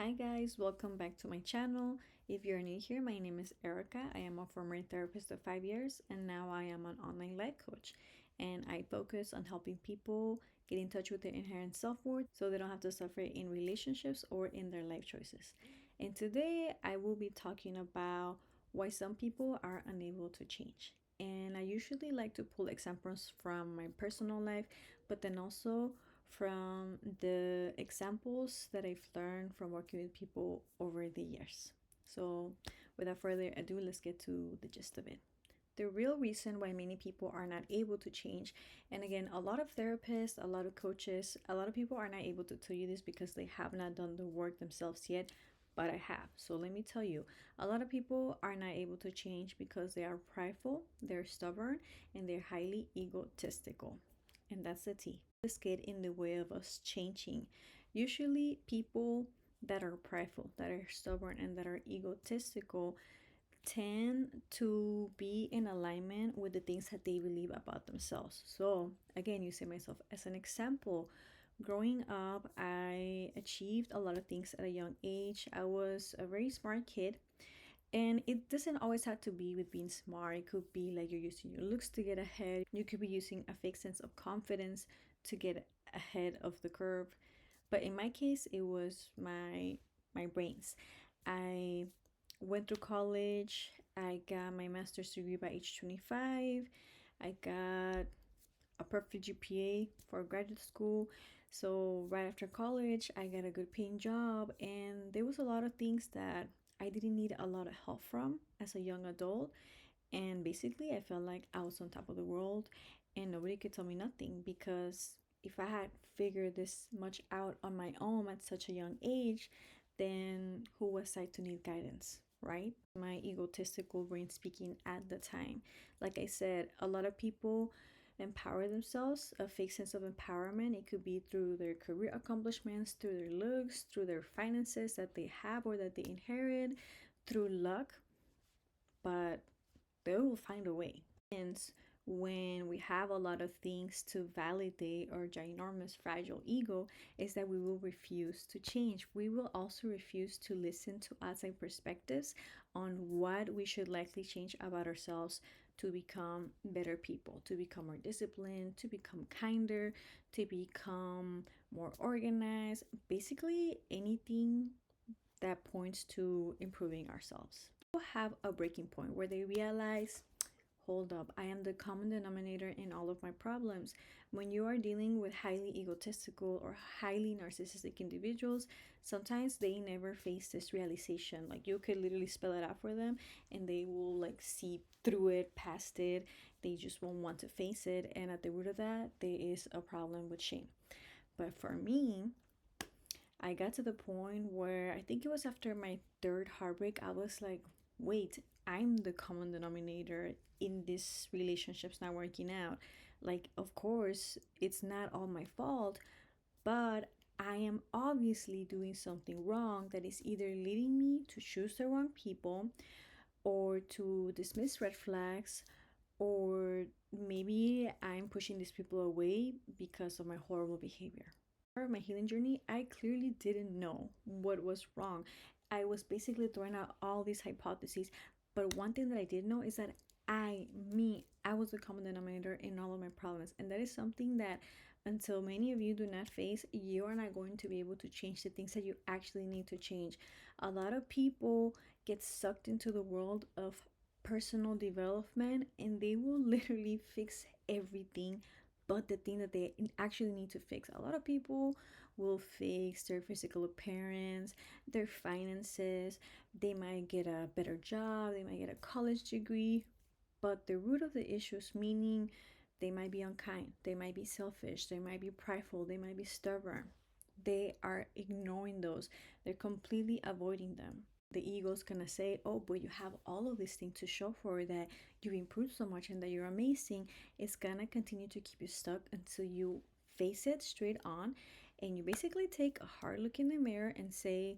Hi guys, welcome back to my channel. If you're new here, my name is Erica. I am a former therapist of 5 years and now I am an online life coach. And I focus on helping people get in touch with their inherent self-worth so they don't have to suffer in relationships or in their life choices. And today I will be talking about why some people are unable to change. And I usually like to pull examples from my personal life, but then also from the examples that I've learned from working with people over the years. So, without further ado, let's get to the gist of it. The real reason why many people are not able to change, and again, a lot of therapists, a lot of coaches, a lot of people are not able to tell you this because they have not done the work themselves yet, but I have. So let me tell you, a lot of people are not able to change because they are prideful, they're stubborn, and they're highly egotistical. And that's the T. This get in the way of us changing. Usually, people that are prideful, that are stubborn, and that are egotistical tend to be in alignment with the things that they believe about themselves. So, again, using myself as an example, growing up, I achieved a lot of things at a young age. I was a very smart kid. And it doesn't always have to be with being smart. It could be like you're using your looks to get ahead. You could be using a fake sense of confidence to get ahead of the curve. But in my case, it was my brains. I went through college. I got my master's degree by age 25. I got a perfect GPA for graduate school. So right after college, I got a good paying job, and there was a lot of things that I didn't need a lot of help from as a young adult. And basically, I felt like I was on top of the world, and nobody could tell me nothing because if I had figured this much out on my own at such a young age, then who was I to need guidance, right? My egotistical brain speaking at the time. Like I said, a lot of people empower themselves, a fake sense of empowerment. It could be through their career accomplishments, through their looks, through their finances that they have or that they inherit, through luck, but they will find a way. And when we have a lot of things to validate our ginormous fragile ego, is that we will refuse to change. We will also refuse to listen to outside perspectives on what we should likely change about ourselves to become better people, to become more disciplined, to become kinder, to become more organized. Basically, anything that points to improving ourselves. People have a breaking point where they realize, hold up, I am the common denominator in all of my problems. When you are dealing with highly egotistical or highly narcissistic individuals, sometimes they never face this realization. Like you could literally spell it out for them and they will like see through it, past it. They just won't want to face it. And at the root of that, there is a problem with shame. But for me, I got to the point where I think it was after my third heartbreak, I was like, wait, I'm the common denominator in this relationship's not working out. Like, of course, it's not all my fault, but I am obviously doing something wrong that is either leading me to choose the wrong people or to dismiss red flags, or maybe I'm pushing these people away because of my horrible behavior. My healing journey, I clearly didn't know what was wrong. I was basically throwing out all these hypotheses. But one thing that I did know is that I was the common denominator in all of my problems. And that is something that until many of you do not face, you are not going to be able to change the things that you actually need to change. A lot of people get sucked into the world of personal development and they will literally fix everything but the thing that they actually need to fix. A lot of people will fix their physical appearance, their finances, they might get a better job, they might get a college degree, but the root of the issues, meaning they might be unkind, they might be selfish, they might be prideful, they might be stubborn. They are ignoring those, they're completely avoiding them. The ego's gonna say, oh, but you have all of these things to show for that you've improved so much and that you're amazing. It's gonna continue to keep you stuck until you face it straight on and you basically take a hard look in the mirror and say,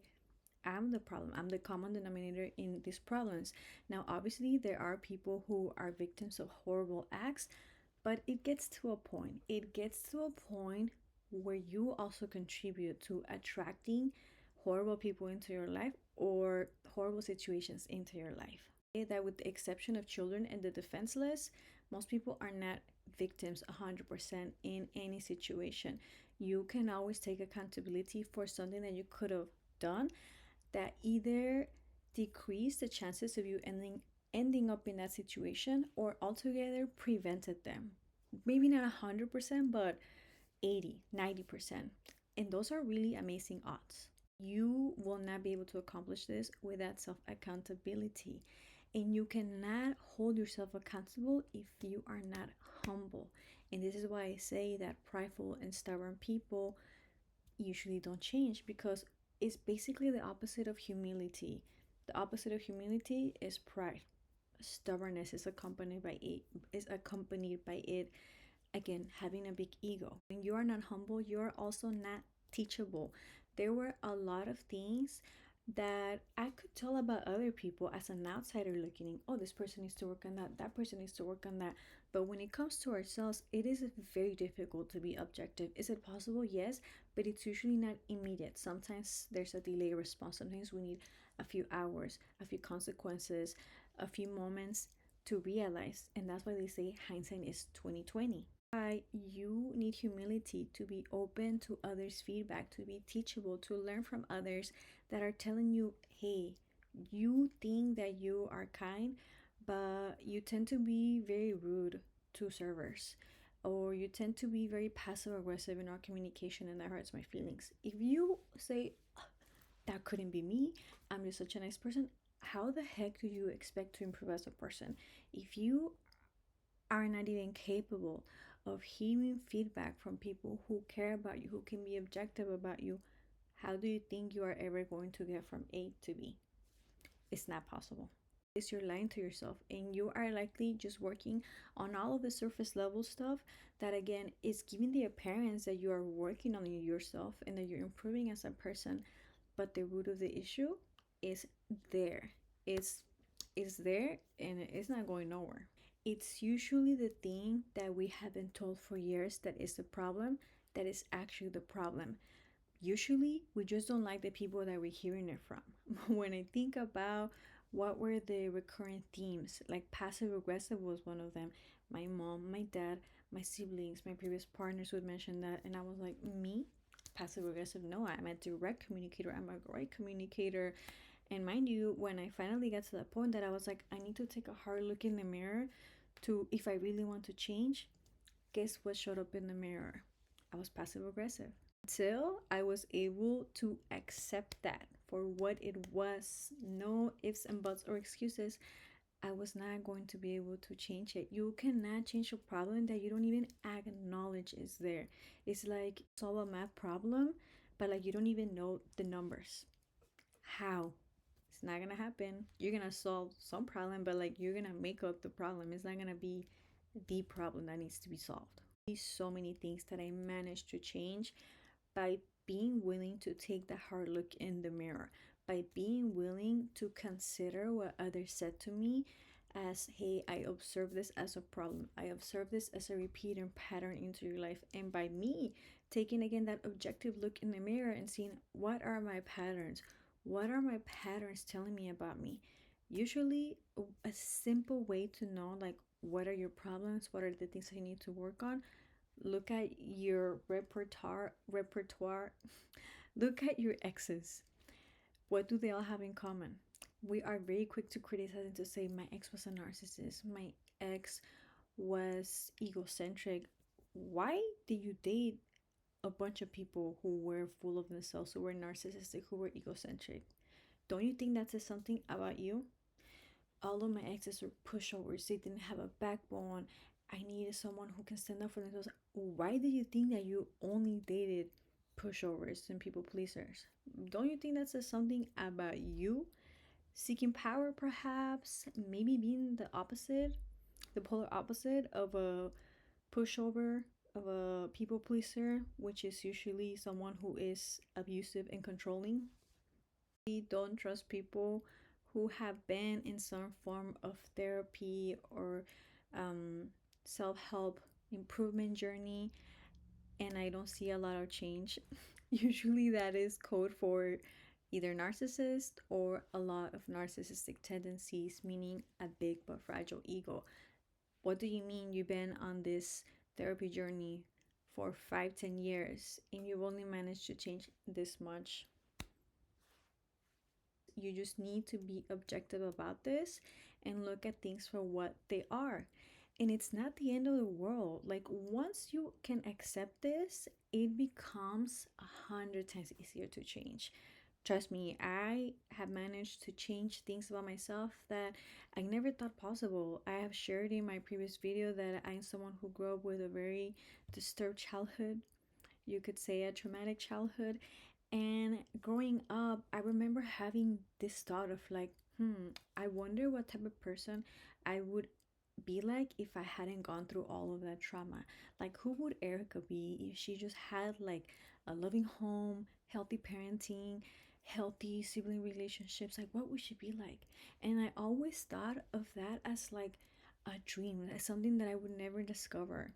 I'm the problem. I'm the common denominator in these problems. Now, obviously, there are people who are victims of horrible acts, but it gets to a point. It gets to a point where you also contribute to attracting horrible people into your life or horrible situations into your life. That with the exception of children and the defenseless, most people are not victims 100% in any situation. You can always take accountability for something that you could have done that either decreased the chances of you ending up in that situation or altogether prevented them. Maybe not 100%, but 80, 90%. And those are really amazing odds. You will not be able to accomplish this without self accountability. And you cannot hold yourself accountable if you are not humble. And this is why I say that prideful and stubborn people usually don't change, because it's basically the opposite of humility. The opposite of humility is pride. Stubbornness is accompanied by it again having a big ego. When you are not humble, you are also not teachable. There were a lot of things that I could tell about other people as an outsider looking in. Oh, this person needs to work on that. That person needs to work on that. But when it comes to ourselves, it is very difficult to be objective. Is it possible? Yes, but it's usually not immediate. Sometimes there's a delay response. Sometimes we need a few hours, a few consequences, a few moments to realize. And that's why they say hindsight is 2020. Why you need humility to be open to others' feedback, to be teachable, to learn from others that are telling you, hey, you think that you are kind, but you tend to be very rude to servers, or you tend to be very passive aggressive in our communication, and that hurts my feelings. If you say, that couldn't be me, I'm just such a nice person, how the heck do you expect to improve as a person if you are not even capable of hearing feedback from people who care about you, who can be objective about you? How do you think you are ever going to get from A to B? It's not possible. It's you're lying to yourself, and you are likely just working on all of the surface level stuff that again is giving the appearance that you are working on yourself and that you're improving as a person, but the root of the issue is there. It's there, and it's not going nowhere. It's usually the thing that we have been told for years that is the problem that is actually the problem. Usually, we just don't like the people that we're hearing it from. When I think about what were the recurrent themes, like passive aggressive was one of them. My mom, my dad, my siblings, my previous partners would mention that, and I was like, me? Passive aggressive? No, I'm a direct communicator. I'm a great communicator. And mind you, when I finally got to that point that I was like, I need to take a hard look in the mirror to, if I really want to change, guess what showed up in the mirror? I was passive aggressive. Until I was able to accept that for what it was, no ifs and buts or excuses, I was not going to be able to change it. You cannot change a problem that you don't even acknowledge is there. It's like solve a math problem, but like you don't even know the numbers. How? It's not gonna happen. You're gonna solve some problem, but like you're gonna make up the problem. It's not gonna be the problem that needs to be solved. There's so many things that I managed to change by being willing to take the hard look in the mirror, by being willing to consider what others said to me as, hey, I observe this as a problem. I observe this as a repeating pattern into your life. And by me taking again that objective look in the mirror and seeing what are my patterns? What are my patterns telling me about me? Usually, a simple way to know, like, what are your problems? What are the things that you need to work on? Look at your repertoire. Look at your exes. What do they all have in common? We are very quick to criticize and to say my ex was a narcissist, my ex was egocentric. Why did you date a bunch of people who were full of themselves, who were narcissistic, who were egocentric? Don't you think that says something about you? All of my exes were pushovers. They didn't have a backbone. I needed someone who can stand up for themselves. Why did you think that you only dated pushovers and people pleasers? Don't you think that says something about you? Seeking power, perhaps? Maybe being the opposite, the polar opposite of a pushover, of a people pleaser, which is usually someone who is abusive and controlling. We don't trust people who have been in some form of therapy or um, self help improvement journey, and I don't see a lot of change. Usually, that is code for either narcissist or a lot of narcissistic tendencies, meaning a big but fragile ego. What do you mean you've been on this therapy journey for 5, 10 years and you've only managed to change this much? You just need to be objective about this and look at things for what they are. And it's not the end of the world. Like, once you can accept this, it becomes 100 times easier to change. Trust me, I have managed to change things about myself that I never thought possible. I have shared in my previous video that I'm someone who grew up with a very disturbed childhood. You could say a traumatic childhood. And growing up, I remember having this thought of like, I wonder what type of person I would be like if I hadn't gone through all of that trauma. Like, who would Erica be if she just had like a loving home, healthy parenting, healthy sibling relationships? Like, what would she be like? And I always thought of that as like a dream, as something that I would never discover.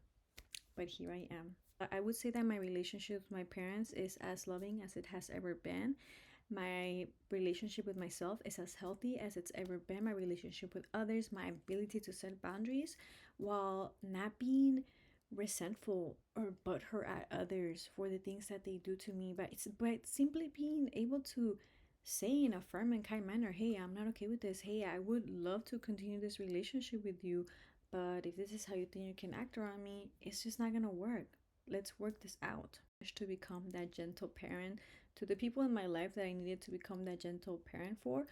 But here I am. I would say that my relationship with my parents is as loving as it has ever been. My relationship with myself is as healthy as it's ever been. My relationship with others, my ability to set boundaries while not being resentful or butthurt at others for the things that they do to me, but it's simply being able to say in a firm and kind manner, hey, I'm not okay with this. Hey, I would love to continue this relationship with you, but if this is how you think you can act around me, it's just not gonna work. Let's work this out. I wish to become that gentle parent to the people in my life that I needed to become that gentle parent for,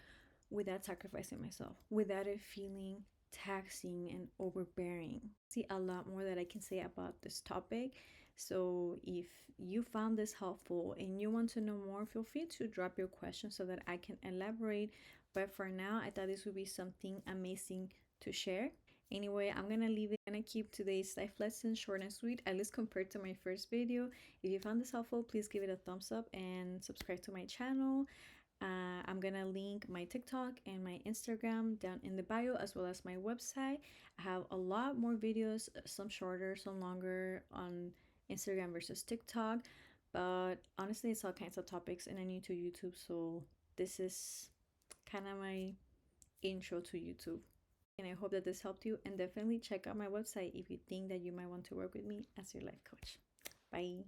without sacrificing myself, without it feeling taxing and overbearing. See, a lot more that I can say about this topic. So if you found this helpful and you want to know more, feel free to drop your questions so that I can elaborate. But for now, I thought this would be something amazing to share. Anyway, I'm gonna leave it. I'm gonna keep today's life lesson short and sweet, at least compared to my first video. If you found this helpful, please give it a thumbs up and subscribe to my channel. I'm gonna link my TikTok and my Instagram down in the bio, as well as my website. I have a lot more videos, some shorter, some longer, on Instagram versus TikTok. But honestly, it's all kinds of topics, and I'm new to YouTube, so this is kind of my intro to YouTube. And I hope that this helped you. And definitely check out my website if you think that you might want to work with me as your life coach. Bye.